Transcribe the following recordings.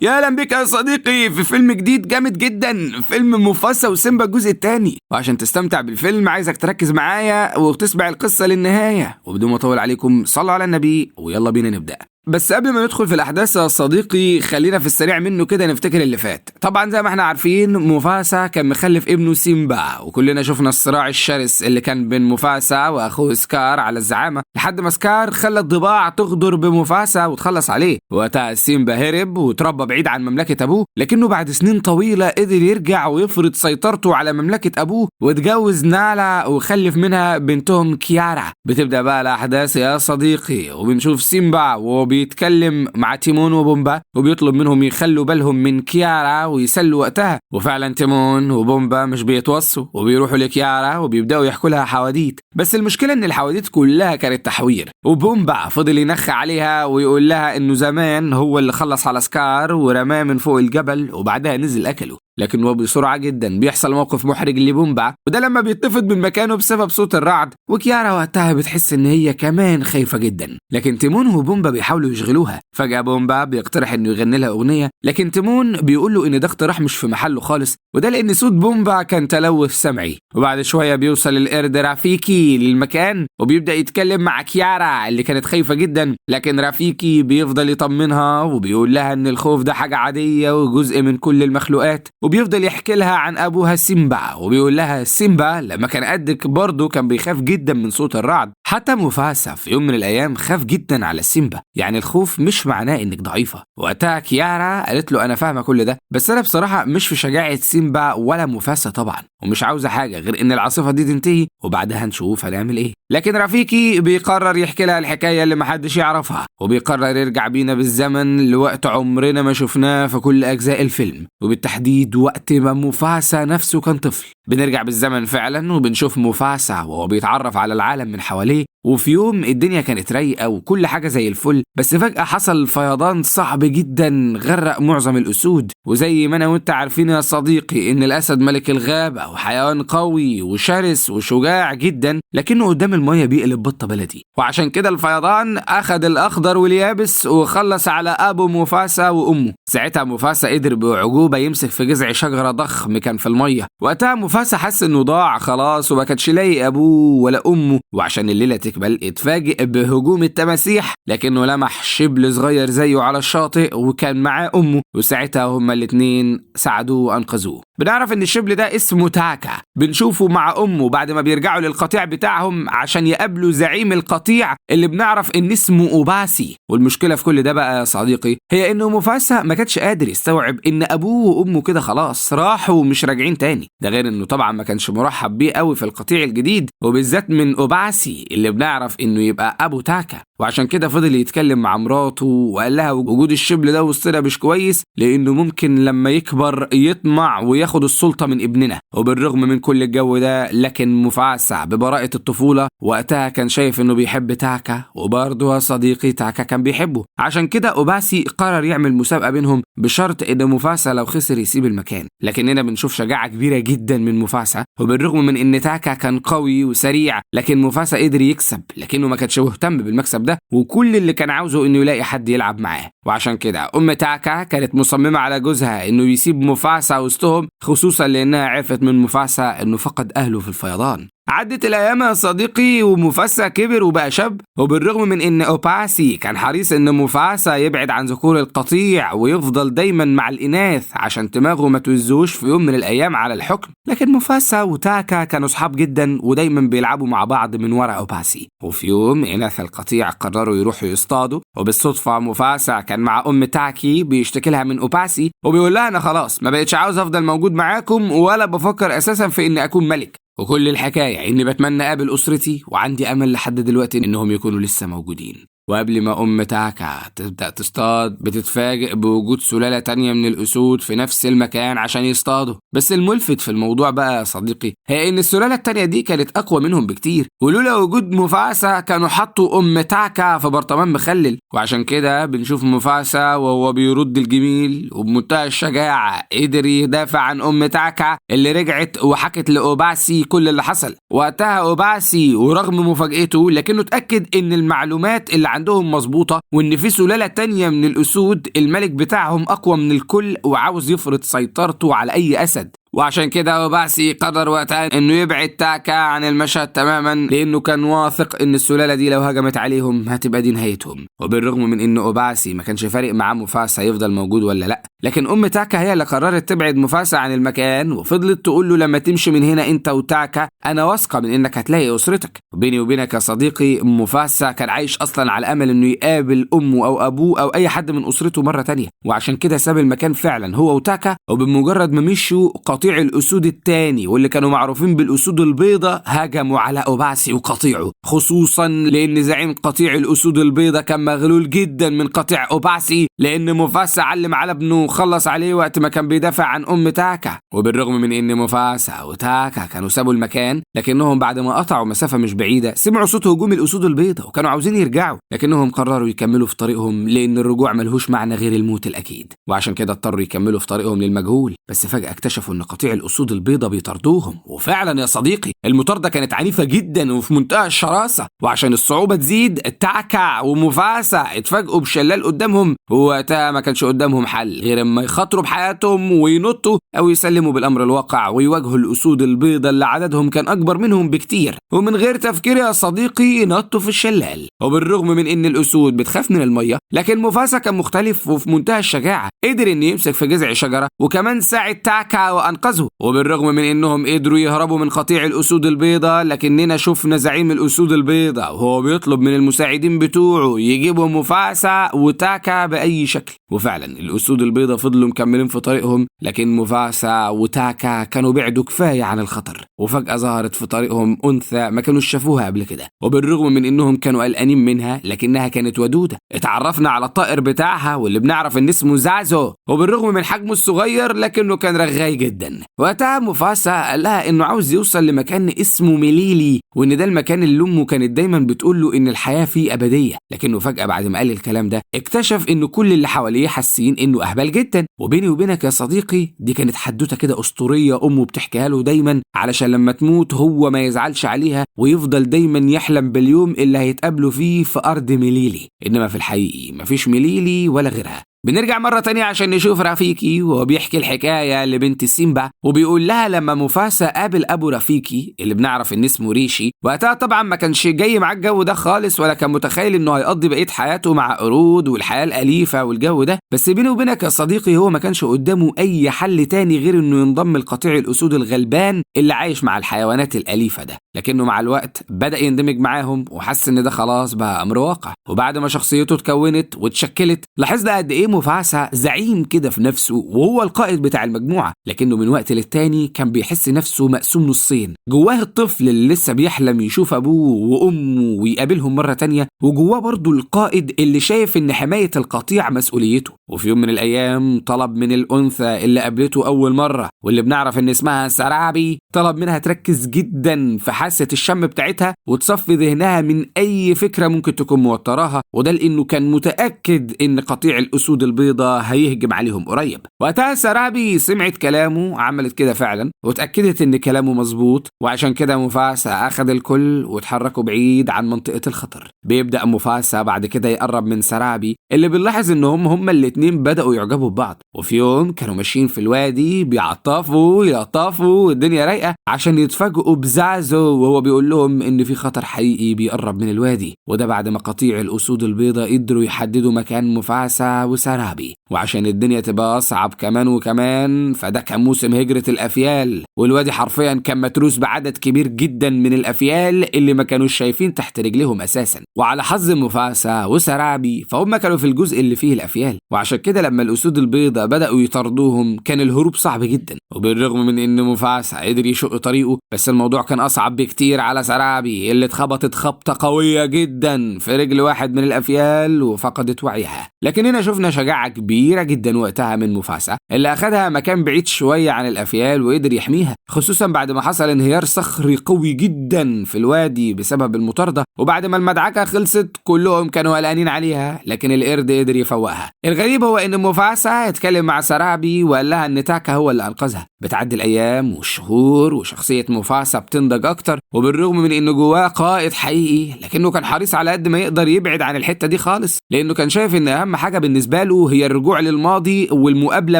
يا اهلا بك يا صديقي في فيلم جديد جامد جدا، فيلم موفاسا وسيمبا الجزء الثاني. وعشان تستمتع بالفيلم عايزك تركز معايا وتسمع القصة للنهاية، وبدون ما اطول عليكم صلوا على النبي ويلا بينا نبدأ. بس قبل ما ندخل في الأحداث يا صديقي خلينا في السريع منه كده نفتكر اللي فات. طبعا زي ما احنا عارفين موفاسا كان مخلف ابنه سيمبا، وكلنا شفنا الصراع الشرس اللي كان بين موفاسا وأخوه سكار على الزعامة، لحد ما سكار خلى الضباع تغدر بموفاسا وتخلص عليه. وقتها سيمبا هرب وتربى بعيد عن مملكة أبوه، لكنه بعد سنين طويلة قدر يرجع ويفرض سيطرته على مملكة أبوه واتجوز نالا وخلف منها بنتهم كيارا. بتبدأ بقى الأحداث يا صديقي، وبنشوف سيمبا بيتكلم مع تيمون وبومبا وبيطلب منهم يخلوا بالهم من كيارا ويسلوا وقتها. وفعلا تيمون وبومبا مش بيتوصوا وبيروحوا لكيارا وبيبدأوا يحكوا لها حواديت. بس المشكلة ان الحواديت كلها كانت تحوير، وبومبا فضل ينخ عليها ويقول لها انه زمان هو اللي خلص على سكار ورماه من فوق الجبل وبعدها نزل اكله. لكن هو بسرعة جدا بيحصل موقف محرج لبومبا، وده لما بيتفض من مكانه بسبب صوت الرعد، وكيارا وقتها بتحس ان هي كمان خايفة جدا. لكن تيمون وبومبا بيحاولوا يشغلوها. فجأة بومبا بيقترح انه يغني لها اغنية، لكن تيمون بيقول له ان ده اقتراح مش في محله خالص، وده لان صوت بومبا كان تلوث سمعي. وبعد شوية بيوصل القرد رافيكي للمكان وبيبدأ يتكلم مع كيارا اللي كانت خايفة جدا، لكن رافيكي بيفضل يطمنها وبيقول لها ان الخوف ده حاجة عادية وجزء من كل المخلوقات. وبيفضل يحكي لها عن أبوها سيمبا وبيقول لها سيمبا لما كان قدك برضه كان بيخاف جدا من صوت الرعد. حتى موفاسا في يوم من الأيام خاف جدا على سيمبا، يعني الخوف مش معناه إنك ضعيفة. وقتها كيارا قالت له أنا فاهمة كل ده، بس أنا بصراحة مش في شجاعة سيمبا ولا موفاسا طبعا، ومش عاوزة حاجة غير إن العاصفة دي تنتهي وبعدها نشوف هنعمل إيه. لكن رافيكي بيقرر يحكي لها الحكاية اللي محدش يعرفها، وبيقرر يرجع بينا بالزمن لوقت عمرنا ما شفناه في كل أجزاء الفيلم، وبالتحديد وقت ما موفاسا نفسه كان طفل. بنرجع بالزمن فعلا وبنشوف موفاسا وهو بيتعرف على العالم من حواليه، وفي يوم الدنيا كانت رايقة وكل حاجة زي الفل، بس فجأة حصل فيضان صعب جدا غرق معظم الأسود. وزي ما أنا وأنت عارفين يا صديقي إن الأسد ملك الغابة وحيوان قوي وشرس وشجاع جدا، لكنه قدام المية بيقلب بطة بلدي. وعشان كده الفيضان أخد الأخضر واليابس وخلص على أبو موفاسا وأمه. ساعتها موفاسا قدر بأعجوبة يمسك في جذع شجرة ضخم كان في المية. وقتها موفاسا حس إنه ضاع خلاص وما كانش لاقي أبوه ولا أمه. وعشان الليلة بل اتفاجئ بهجوم التماسيح، لكنه لمح شبل صغير زيه على الشاطئ وكان معاه أمه، وساعتها هما الاتنين ساعدوه وأنقذوه. بنعرف ان الشبل ده اسمه تاكا، بنشوفه مع أمه بعد ما بيرجعوا للقطيع بتاعهم عشان يقابلوا زعيم القطيع اللي بنعرف ان اسمه أوباسي. والمشكلة في كل ده بقى يا صديقي هي انه موفاسا ما كانش قادر يستوعب ان أبوه وأمه كده خلاص راحوا ومش راجعين تاني، ده غير انه طبعا ما كانش مرحب بيه قوي في القطيع الجديد، وبالذات من أوباسي اللي بنعرف انه يبقى ابو تاكا. وعشان كده فضل يتكلم مع مراته وقال لها وجود الشبل ده وسطنا مش كويس، لانه ممكن لما يكبر يطمع وياخد السلطة من ابننا. وبالرغم من كل الجو ده لكن موفاسا ببراءة الطفولة وقتها كان شايف انه بيحب تاكا، وبرضه يا صديقي تاكا كان بيحبه. عشان كده أوباسي قرر يعمل مسابقة بينهم بشرط ان موفاسا لو خسر يسيب المكان. لكننا بنشوف شجاعة كبيرة جدا من موفاسا، وبالرغم من ان تاكا كان قوي وسريع لكن موفاسا قدر يكسب، لكنه ما كانش مهتم بالمكسب ده، وكل اللي كان عاوزه انه يلاقي حد يلعب معاه. وعشان كده ام تاكا كانت مصممة على جوزها انه يسيب موفاسا وسطهم، خصوصا لانها عرفت من موفاسا انه فقد اهله في الفيضان. عدت الايام يا صديقي وموفاسا كبر وبقى شاب، وبالرغم من ان أوباسي كان حريص ان موفاسا يبعد عن ذكور القطيع ويفضل دايما مع الاناث عشان دماغه ما توزوش في يوم من الايام على الحكم، لكن موفاسا وتاكا كانوا صحاب جدا ودايما بيلعبوا مع بعض من وراء أوباسي. وفي يوم اناث القطيع قرروا يروحوا يصطادوا، وبالصدفه موفاسا كان مع ام تاكي بيشتكي لها من أوباسي وبيقول لها انا خلاص ما بقتش عاوز افضل موجود معاكم ولا بفكر اساسا في اني اكون ملك، وكل الحكاية إني بتمنى أقابل أسرتي وعندي أمل لحد دلوقتي إنهم يكونوا لسه موجودين. وقبل ما أم تاكا تبدأ تصطاد بتتفاجئ بوجود سلالة تانية من الأسود في نفس المكان عشان يصطادوا. بس الملفت في الموضوع بقى يا صديقي هي إن السلالة التانية دي كانت أقوى منهم بكتير، ولولا وجود موفاسا كانوا حطوا أم تاكا في برطمان مخلل. وعشان كده بنشوف موفاسا وهو بيرد الجميل وبمنتهى الشجاعة قدر يدافع عن أم تاكا اللي رجعت وحكت لأوباسي كل اللي حصل. وقتها أوباسي ورغم مفاجأته لكنه اتأكد إن المعلومات اللي عندهم مظبوطة، وإن في سلالة تانية من الأسود الملك بتاعهم أقوى من الكل وعاوز يفرض سيطرته على أي أسد. وعشان كده أوباسي قرر وقتها إنه يبعد تاكا عن المشهد تماما، لأنه كان واثق إن السلالة دي لو هجمت عليهم هتبقى دي نهايتهم. وبالرغم من إن أوباسي ما كانش فارق معاه مفاسا يفضل موجود ولا لأ، لكن أم تاكا هي اللي قررت تبعد مفاسا عن المكان، وفضلت تقول له لما تمشي من هنا أنت وتاكا أنا واثقة من إنك هتلاقي أسرتك. وبيني وبينك يا صديقي، مفاسا كان عايش أصلا على أمل إنه يقابل أمه أو أبوه أو أي حد من أسرته مرة تانية، وعشان كده ساب المكان فعلا هو وتاكا. وبمجرد ما مشوا قطيع الأسود التاني واللي كانوا معروفين بالأسود البيضة هاجموا على أوباسي وقطيعه، خصوصا لأن زعيم قطيع الأسود البيضة كان مغلول جدا من قطيع أوباسي، لأن مفاسا علم على ابنه خلص عليه وقت ما كان بيدافع عن أم تاكا. وبالرغم من إن مفاسا وتاكا كانوا سابوا المكان، لكنهم بعد ما قطعوا مسافة مش بعيدة سمعوا صوت هجوم الأسود البيضة وكانوا عاوزين يرجعوا، لكنهم قرروا يكملوا في طريقهم لأن الرجوع ملهوش معنى غير الموت الأكيد، وعشان كده اضطروا يكملوا في طريقهم للمجهول. بس فجأة اكتشفوا إن قطيع الأسود البيضة بيطاردوهم، وفعلا يا صديقي المطاردة كانت عنيفة جدا وفي منتهى الشراسة. وعشان الصعوبة تزيد تاكا ومفاسا اتفاجئوا بشلال قدامهم، ووقتها ما كانش قدامهم حل غير اما يخاطروا بحياتهم وينطوا او يسلموا بالامر الواقع ويواجهوا الاسود البيضاء اللي عددهم كان اكبر منهم بكتير. ومن غير تفكير يا صديقي نطوا في الشلال. وبالرغم من ان الاسود بتخاف من المية، لكن مفاسا كان مختلف وفي منتهى الشجاعة، قدر ان يمسك في جذع شجرة وكمان ساعد تاكا وانقذه. وبالرغم من انهم قدروا يهربوا من قطيع الاسود البيضاء، لكننا شفنا زعيم الاسود البيضاء وهو بيطلب من المساعدين بتوعه يجيبوا مفاسا وتاكا باي شكل. وفعلا الاسود البيضاء فضلوا مكملين في طريقهم، لكن مفاسا وتاكا كانوا بعدوا كفايه عن الخطر. وفجاه ظهرت في طريقهم انثى ما كانوش شافوها قبل كده، وبالرغم من انهم كانوا قلقانين منها لكنها كانت ودوده. اتعرفنا على الطائر بتاعها واللي بنعرف ان اسمه زازو، وبالرغم من حجمه الصغير لكنه كان رغاي جدا. وقتها مفاسا قال لها انه عاوز يوصل لمكان اسمه ميليلي، وان ده المكان اللي امه كانت دايما بتقول له ان الحياه فيه ابديه. لكنه فجاه بعد ما قال الكلام ده اكتشف ان كل اللي حواليه حاسين انه اهبل جدا. وبيني وبينك يا صديقي دي كانت حدوته كده اسطوريه امه بتحكيها له دايما علشان لما تموت هو ما يزعلش عليها ويفضل دايما يحلم باليوم اللي هيتقابلوا فيه في ارض ميليلي. انما في الحقيقي مفيش ميليلي ولا غيرها. بنرجع مرة تانية عشان نشوف رافيكي وهو بيحكي الحكاية لبنت سيمبا، وبيقول لها لما مفاسا قابل أبو رافيكي اللي بنعرف إن اسمه ريشي، وقتها طبعا ما كانش جاي مع الجو ده خالص، ولا كان متخيل إنه هيقضي بقية حياته مع قرود والحياة الأليفة والجو ده. بس بيني وبينك يا صديقي هو ما كانش قدامه أي حل تاني غير إنه ينضم لقطيع الأسود الغلبان اللي عايش مع الحيوانات الأليفة ده. لكنه مع الوقت بدأ يندمج معاهم وحس إن ده خلاص بقى أمر واقع. وبعد ما شخصيته اتكونت واتشكلت لاحظنا قد إيه مفاسا زعيم كده في نفسه وهو القائد بتاع المجموعة، لكنه من وقت للتاني كان بيحس نفسه مقسوم نصين. جواه الطفل اللي لسه بيحلم يشوف أبوه وأمه ويقابلهم مرة تانية، وجواه برضو القائد اللي شايف إن حماية القطيع مسؤوليته. وفي يوم من الأيام طلب من الأنثى اللي قابلته أول مرة واللي بنعرف إن اسمها سرابي، طلب منها تركز جدا في حاسة الشم بتاعتها وتصفي ذهنها من أي فكرة ممكن تكون موتراها، وده لأنه كان متأكد إن قطيع الأسود البيضاء هيهجم عليهم قريب. وقتها سرابي سمعت كلامه، عملت كده فعلا واتأكدت إن كلامه مظبوط، وعشان كده مفاسا أخذ الكل وتحركوا بعيد عن منطقة الخطر. بيبدأ مفاسا بعد كده يقرب من سرابي اللي بنلاحظ إن هما الاتنين بدأوا يعجبوا ببعض. وفي يوم كانوا ماشيين في الوادي بيعطفوا يلطفوا والدنيا رايقة عشان يتفاجئوا بزازو وهو بيقول لهم إن في خطر حقيقي بيقرب من الوادي، وده بعد ما قطيع الأسود البيضاء قدروا يحددوا مكان مفاسا وسرابي. وعشان الدنيا تبقى أصعب كمان وكمان فده كان موسم هجرة الأفيال، والوادي حرفيا كان متروس بعدد كبير جدا من الأفيال اللي ما كانوش شايفين تحت رجليهم أساسا. وعلى حظ مفاسا وسرابي فهم كانوا في الجزء اللي فيه الأفيال، وعشان كده لما الأسود البيضاء بدأوا يطاردوهم كان الهروب صعب جدا. وبالرغم من إن مفاسا قدر يشق طريقه، بس الموضوع كان أصعب بكتير على سرابي اللي اتخبطت خبطة قوية جدا في رجل واحد من الأفيال وفقدت وعيها. لكن هنا شفنا شجاعة كبيرة جدا وقتها من مفاسا اللي أخدها مكان بعيد شوية عن الأفيال وقدر يحميها، خصوصا بعد ما حصل انهيار صخري قوي جدا في الوادي بسبب المطاردة. وبعد ما المدعكة خلصت كلهم كانوا قلقانين عليها، لكن القرد قدر يفوقها. الغريب هو إن مفاسا اتكلم مع سرابي وقال لها إن تاكا هو اللي أنقذها. بتعدي الأيام والشهور وشخصية مفاسا بتنضج أكتر، وبالرغم من إنه جواه قائد حقيقي لكنه كان حريص على قد ما يقدر يبعد عن الحتة دي خالص، لأنه كان شايف إن أهم حاجة بالنسبة له هي الرجوع للماضي والمقابلة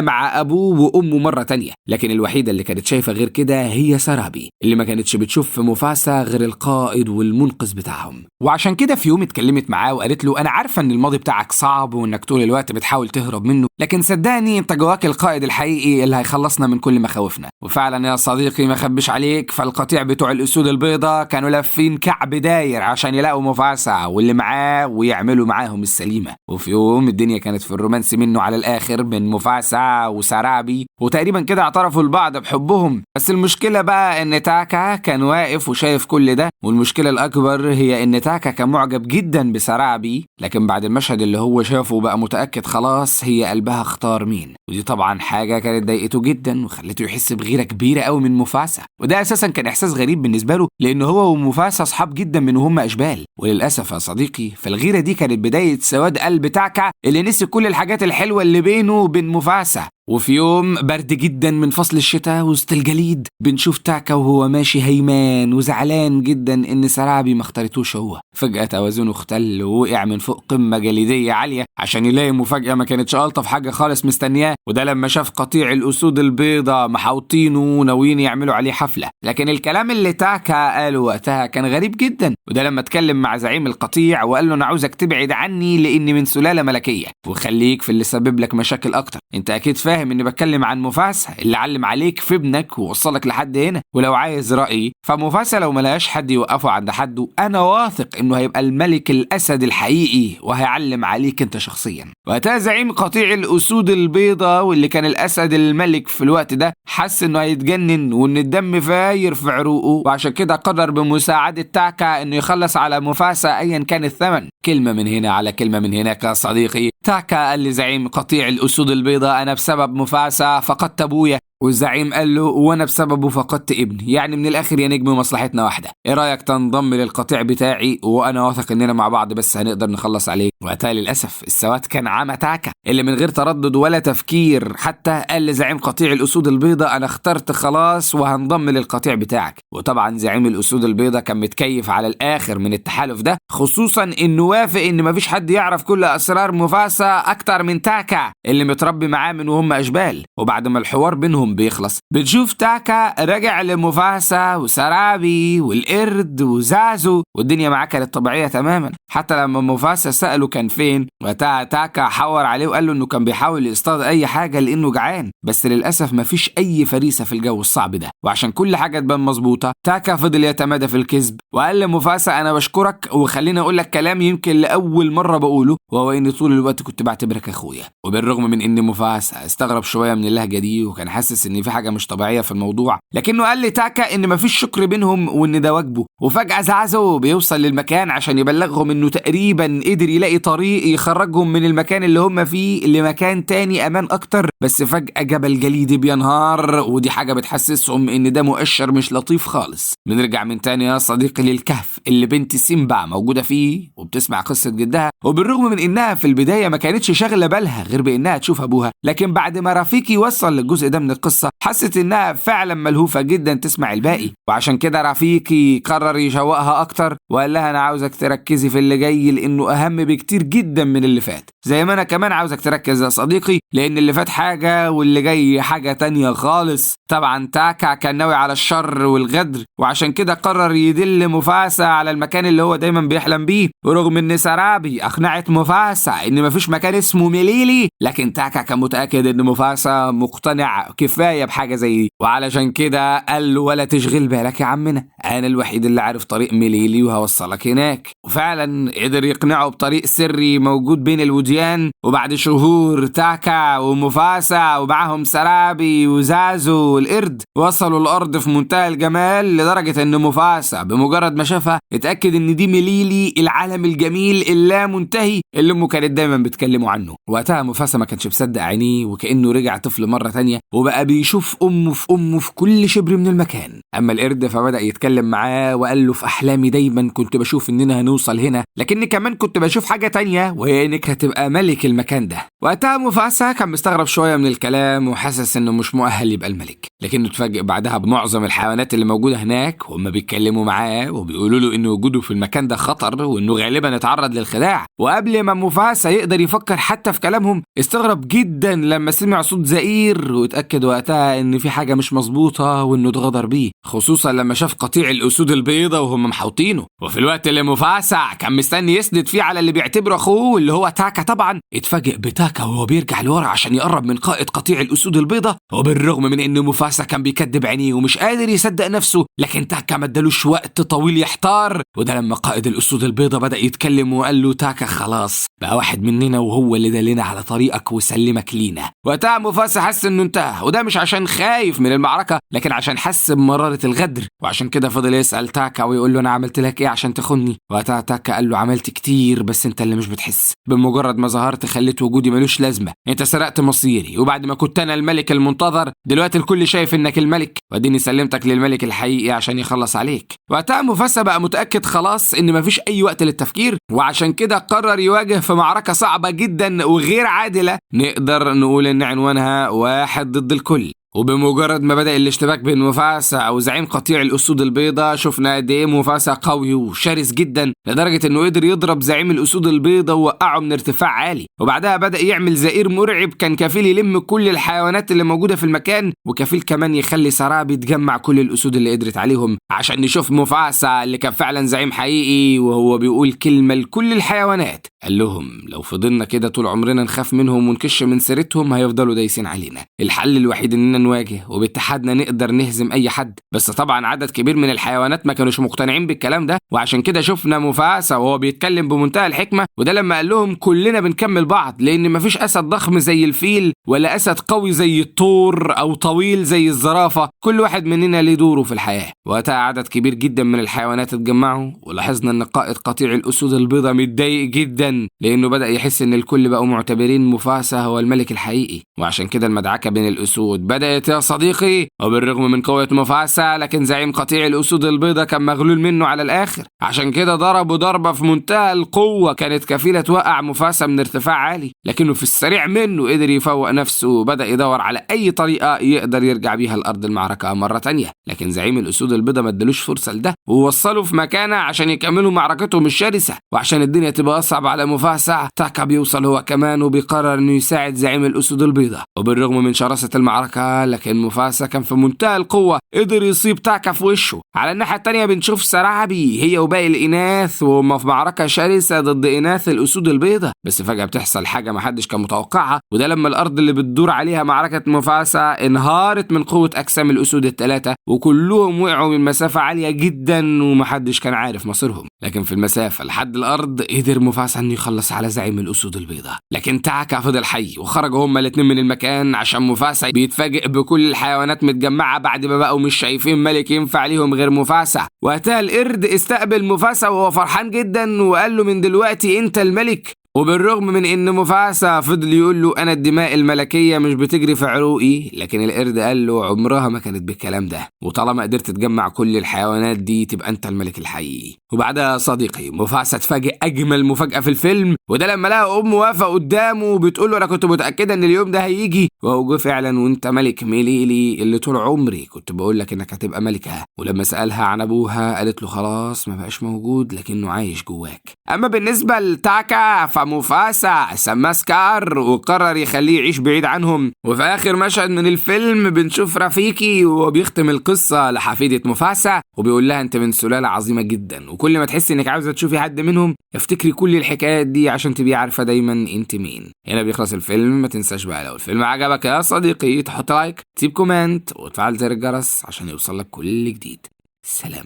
مع أبوه وأمه مرة تانية. لكن الوحيدة اللي كانت شايفة غير كده هي سرابي، اللي ما كانتش بتشوف في مفاسا غير القائد والمنقذ بتاعهم. وعشان كده في يوم اتكلمت معاه وقالت له أنا عارفة إن الماضي بتاعك صعب وإنك طول الوقت بتحاول تهرب منه، لكن صدقني أنت جواك القائد الحقيقي اللي هيخلصنا من كل مخاوفنا. وفعلا يا صديقي ما خبش عليك، فالقطيع بتوع الأسود البيضاء كانوا لافين كعب داير عشان يلاقوا مفاسا واللي معاه ويعملوا معاهم السليمة. وفي يوم الدنيا كانت في الرومانس منه على الآخر من مفاسا وسرابي، وتقريبا كده اعترفوا لبعض بحبهم. بس المشكلة بقى إن تاكا كان واقف وشايف كل ده، والمشكلة الأكبر هي إن تاكا كان معجب جدا بسرابي، لكن بعد المشهد اللي هو شافه بقى متأكد خلاص هي قلبها اختار مين. ودي طبعا حاجة كانت ضايقته جدا وخلته يحس بغيرة كبيرة قوي من مفاسا، وده أساسا كان إحساس غريب بالنسبة له لأن هو ومفاسا أصحاب جدا من وهم أشبال. وللأسف يا صديقي فالغيرة دي كانت بداية سواد قلب تاكا اللي نسي كل الحاجات الحلوة اللي بينه وبين مفاسا. وفي يوم برد جدا من فصل الشتاء وسط الجليد بنشوف تاكا وهو ماشي هيمان وزعلان جدا ان سرابي ما اختارتوش هو. فجأة توازنه اختل ووقع من فوق قمة جليدية عالية عشان يلاقي مفاجأة ما كانتش ألطف حاجة خالص مستنياه، وده لما شاف قطيع الأسود البيضاء محاوطينه وناويين يعملوا عليه حفلة. لكن الكلام اللي تاكا قاله وقتها كان غريب جدا، وده لما اتكلم مع زعيم القطيع وقال له انا عاوزك تبعد عني لاني من سلالة ملكية وخليك في اللي سبب لك مشاكل اكتر. انت اكيد فاهم اني بتكلم عن مفاسا اللي علم عليك في ابنك ووصلك لحد هنا، ولو عايز رأيي فمفاسا لو ملهاش حد يوقفه عند حده انا واثق انه هيبقى الملك الاسد الحقيقي وهيعلم عليك انت شخصيا. وقتها زعيم قطيع الاسود البيضاء واللي كان الاسد الملك في الوقت ده حس انه هيتجنن وان الدم فاير في عروقه، وعشان كده قرر بمساعدة تاكا انه يخلص على مفاسا ايا كان الثمن. كلمة من هنا على كلمة من هناك يا صديقي. تاكا قال لزعيم قطيع الاسود البيضاء انا بسبب مفاسا فقدت ابويا، والزعيم قال له وانا بسببه فقدت ابني، يعني من الاخر يا نجم مصلحتنا واحده، ايه رايك تنضم للقطيع بتاعي وانا واثق اننا مع بعض بس هنقدر نخلص عليه. وقتها للاسف السواد كان عمى تاكا اللي من غير تردد ولا تفكير حتى قال لزعيم قطيع الاسود البيضاء انا اخترت خلاص وهنضم للقطيع بتاعك. وطبعا زعيم الاسود البيضاء كان متكيف على الاخر من التحالف ده، خصوصا انه وافق ان مفيش حد يعرف كل اسرار مفاسا اكتر من تاكا اللي متربي معاه من وهم اشبال. وبعد ما الحوار بينهم بيخلص بتشوف تاكا راجع لمفاسا وسرابي والقرد وزازو، والدنيا معاه كانت طبيعية تماما. حتى لما مفاسا سأله كان فين وقتها تاكا حور عليه وقال له انه كان بيحاول يصطاد اي حاجة لانه جعان، بس للأسف مفيش اي فريسة في الجو الصعب ده. وعشان كل حاجة تبان مظبوطة تاكا فضل يتمادى في الكذب وقال لمفاسا انا بشكرك وخليني اقول لك كلام يمكن لأول مرة بقوله، وهو اني طول الوقت كنت بعتبرك اخويا. وبالرغم من ان مفاسا استغرب شوية من اللهجة دي وكان حاسس ان في حاجة مش طبيعية في الموضوع، لكنه قال لتاكا ان مفيش شكر بينهم وان ده واجبه. وفجأة زازو بيوصل للمكان عشان يبلغهم انه تقريبا قدر يلاقي طريق يخرجهم من المكان اللي هم فيه لمكان تاني امان اكتر، بس فجأة جبل جليدي بينهار ودي حاجة بتحسسهم ان ده مؤشر مش لطيف خالص. بنرجع من تاني يا صديقي للكهف اللي بنت سيمبا موجودة فيه وبتسمع قصة جدها، وبالرغم من انها في البداية ما كانتش شاغلة بالها غير بانها تشوف ابوها، لكن بعد ما رافيكي وصل للجزء ده من القصة حست انها فعلا ملهوفة جدا تسمع الباقي. وعشان كده رافيكي قرر يشوقها اكتر وقال لها انا عاوزك تركزي في اللي جاي لانه اهم بكتير جدا من اللي فات، زي ما انا كمان عاوزك تركز يا صديقي لان اللي فات حاجة واللي جاي حاجة تانية خالص. طبعا تاكا كان ناوي على الشر والغدر وعشان كده قرر يدل مفاسا على المكان اللي هو دايما بيحلم بيه، ورغم ان سرابي اقنعت مفاسا ان مفيش مكان اسمه ميليلي، لكن تاكا كان متأكد ان مفاسا مقتنع كفاية بحاجة زي دي، وعلشان كده قال له ولا تشغل بالك يا عمنا، أنا الوحيد اللي عارف طريق مليلي وهوصلك هناك. وفعلا قدر يقنعه بطريق سري موجود بين الوديان. وبعد شهور تاكا ومفاسا ومعهم سرابي وزازو والقرد وصلوا الأرض في منتهى الجمال، لدرجة إن مفاسا بمجرد ما شافها اتأكد إن دي مليلي، العالم الجميل اللا منتهي اللي أمه كانت دايما بتكلمه عنه. وقتها مفاسا ما كانش مصدق عينيه، وكأنه رجع طفل مرة تانية وبقى بيشوف أمه في كل شبر من المكان. أما القرد فبدأ يتكلم معاه وقال له في أحلامي دايما كنت بشوف إننا هنوصل هنا، لكني كمان كنت بشوف حاجة تانية وهي إنك هتبقى ملك المكان ده. وقتها مفاسا كان مستغرب شوية من الكلام وحاسس إنه مش مؤهل يبقى الملك، لكنه اتفاجئ بعدها بمعظم الحيوانات اللي موجودة هناك وهم بيتكلموا معاه وبيقولوا له إنه وجوده في المكان ده خطر وإنه غالبا اتعرض للخداع. وقبل ما مفاسا يقدر يفكر حتى في كلامهم استغرب جدا لما سمع صوت زئير، واتأكد وقتها إن في حاجة مش مظبوطة وإنه اتغدر بيه، خصوصا لما شاف قطيع الأسود البيضة وهم محوطينه. وفي الوقت اللي مفاسا كان مستني يسند فيه على اللي بيعتبره أخوه اللي هو تاكا طبعا، اتفاجئ بتاكا وهو بيرجع لورا عشان يقرب من قائد قطيع الأسود البيضة. وبالرغم من إن مفاسا كان بيكدب عينيه ومش قادر يصدق نفسه، لكن تاكا ما ادالوش وقت طويل يحتار. وده لما قائد الأسود البيضة بدأ يتكلم وقال له تاكا خلاص بقى واحد مننا وهو اللي دلنا على طريقك وسلمك لينا. وقتها مفاسا حس إنه انتهى، وده مش عشان خايف من المعركة لكن عشان حس بمرارة الغدر، وعشان كده فضل يسأل تاكا ويقول له أنا عملت لك إيه عشان تخوني؟ وقتها تاكا قال له عملت كتير بس أنت اللي مش بتحس، بمجرد ما ظهرت خليت وجودي ملوش لازمة، أنت سرقت مصيري، وبعد ما كنت أنا الملك المنتظر دلوقتي الكل شايف إنك الملك، واديني سلمتك للملك الحقيقي عشان يخلص عليك. وقتها مفاسا بقى متأكد خلاص إن مفيش أي وقت للتفكير، وعشان كده قرر يواجه في معركة صعبة جدا وغير عادلة، نقدر نقول إن عنوانها واحد ضد الكل. وبمجرد ما بدأ الاشتباك بين مفاسا وزعيم قطيع الأسود البيضاء شفنا قد ايه مفاسا قوي وشرس جدا، لدرجة انه قدر يضرب زعيم الأسود البيضاء ووقعه من ارتفاع عالي. وبعدها بدأ يعمل زئير مرعب كان كفيل يلم كل الحيوانات اللي موجودة في المكان، وكفيل كمان يخلي سرابي تجمع كل الأسود اللي قدرت عليهم عشان نشوف مفاسا اللي كان فعلا زعيم حقيقي وهو بيقول كلمة لكل الحيوانات. قال لهم لو فضلنا كده طول عمرنا نخاف منهم ونكش من سيرتهم هيفضلوا دايسين علينا، الحل الوحيد اننا نواجه وباتحادنا نقدر نهزم اي حد. بس طبعا عدد كبير من الحيوانات ما كانوش مقتنعين بالكلام ده، وعشان كده شفنا مفاسا وهو بيتكلم بمنتهى الحكمة، وده لما قال لهم كلنا بنكمل بعض، لان مفيش اسد ضخم زي الفيل ولا اسد قوي زي الطور او طويل زي الزرافة، كل واحد مننا ليه دوره في الحياة. وقتها عدد كبير جدا من الحيوانات اتجمعوا، ولاحظنا ان قائد قطيع الأسود البيضاء متضايق جدا لانه بدأ يحس ان الكل بقوا معتبرين مفاسا هو الملك الحقيقي، وعشان كده المدعكة بين الأسود بدأت يا صديقي. وبالرغم من قوة مفاسا لكن زعيم قطيع الأسود البيضاء كان مغلول منه على الآخر، عشان كده ضربوا ضربة في منتهى القوة كانت كفيلة توقع مفاسا من ارتفاع عالي، لكنه في السريع منه قدر يفوق نفسه وبدأ يدور على أي طريقة يقدر يرجع بيها لأرض المعركة مرة تانية. لكن زعيم الأسود البيضاء ما ادالوش فرصة لده، ووصلوا في مكانه عشان يكملوا معركتهم الشرسة. وعشان الدنيا تبقى أصعب على مفاسا تاكا بيوصل هو كمان وبيقرر إنه يساعد زعيم الأسود البيضاء. وبالرغم من شراسة المعركة لكن مفاسا كان في منتهى القوة، قدر يصيب تاكا في وشه. على الناحية التانية بنشوف سرابي هي وباقي الإناث وهم في معركة شرسة ضد إناث الأسود البيضاء، بس فجأة بتحصل حاجة محدش كان متوقعها، وده لما الأرض اللي بتدور عليها معركة مفاسا انهارت من قوة أجسام الأسود الثلاثة، وكلهم وقعوا من مسافة عالية جدا ومحدش كان عارف مصيرهم. لكن في المسافة لحد الأرض قدر مفاسا إنه يخلص على زعيم الأسود البيضاء، لكن تاكا فضل حي، وخرجوا هما الاتنين من المكان عشان مفاسا بيتفاجئ بكل الحيوانات متجمعة بعد ما بقوا مش شايفين ملك ينفع ليهم غير مفاسا. وقتها القرد استقبل مفاسا وهو فرحان جدا وقال له من دلوقتي انت الملك. وبالرغم من ان مفاسا فضل يقول له انا الدماء الملكية مش بتجري في عروقي، لكن القرد قال له عمرها ما كانت بالكلام ده، وطالما قدرت تجمع كل الحيوانات دي تبقى انت الملك الحقيقي. وبعدها صديقي مفاسا اتفاجئ اجمل مفاجأة في الفيلم، وده لما لقى امه واقفة قدامه وبتقول له انا كنت متأكدة ان اليوم ده هيجي، وهو جه فعلا وانت ملك مليلي اللي طول عمري كنت بقول لك انك هتبقى ملكها. ولما سألها عن ابوها قالت له خلاص ما بقاش موجود لكنه عايش جواك. اما بالنسبة لتاكا مفاسا سماه سكار وقرر يخليه يعيش بعيد عنهم. وفي آخر مشهد من الفيلم بنشوف رفيقي وهو بيختم القصة لحفيدة مفاسا وبيقول لها انت من سلالة عظيمة جدا، وكل ما تحسي انك عاوزة تشوفي حد منهم افتكري كل الحكايات دي عشان تبقي عارفة دايما انت مين. هنا بيخلص الفيلم. ما تنساش بقى لو الفيلم عجبك يا صديقي تحط لايك، تسيب كومنت وتفعل زر الجرس عشان يوصلك كل جديد. سلام.